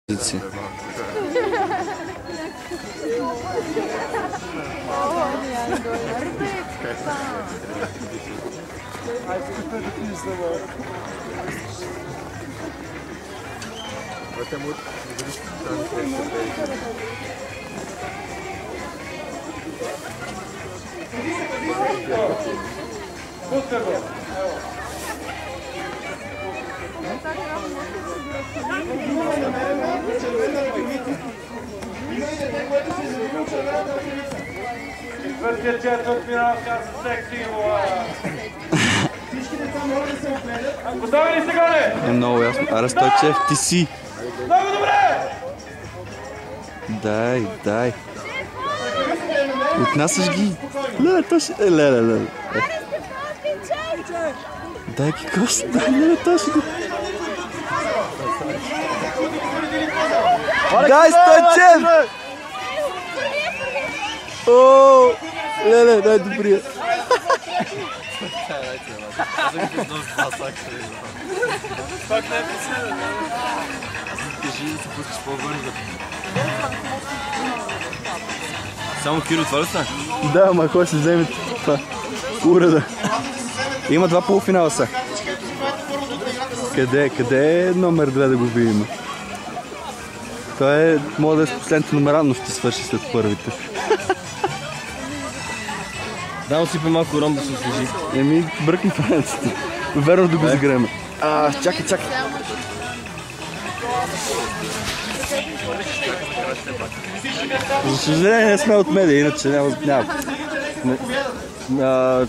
позиция. Готови ли сте, горе? Е много ясно. Аре, Стойчев, ти си. Много добре! Дай. Отнасяш ги. Леле, Тоши. Леле. Дай ги кост. Леле, Тоши. Дай, Стойчев! О, леле, дай добрия. Пак не е присъден. Кажи да се пускаш по-бързо. Само Киро, това ли са? Да, ама кой ще вземе това? Уреда. Има два полуфинала са. Къде е номер 2 да го видим? Той е, може да е последните номера, но ще свърши след първите. Да, усипа малко ром да се освежи. Еми, бръкни фанеците. Верно да го загреме. Чакай. За съжаление не сме от медия, иначе няма.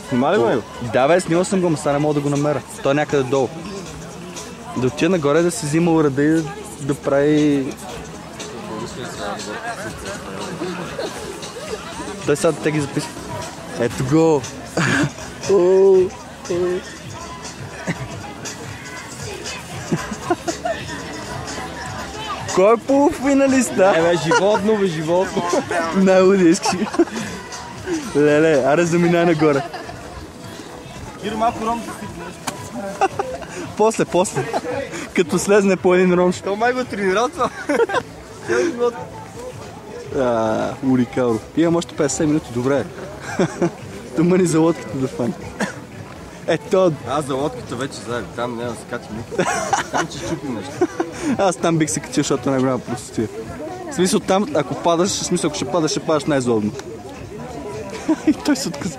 Снима ли го? Да бе, снимал съм го, но сега не мога да го намеря. Той е някъде долу. Да отида нагоре да си взима уреда и да прави... Той сега те ги записва. Ето го! Кой е полуфиналист, да? Животно. Най-луди искаш. Леле, аре заминай нагоре. Киро, малко ром да си. После. Като слезне по един ромш. То май го тренирал това. Уникално. Имам още 50 минути, добре. Тома ни за лодката да фани. Ето. Аз за лодката вече знаем, там няма да се качим никога. Там ще чупим нещо. Аз там бих се качил, защото е най-голяма простотия. В смисъл там, ако падаш, ако ще падаш най-злобно. И той се отказа.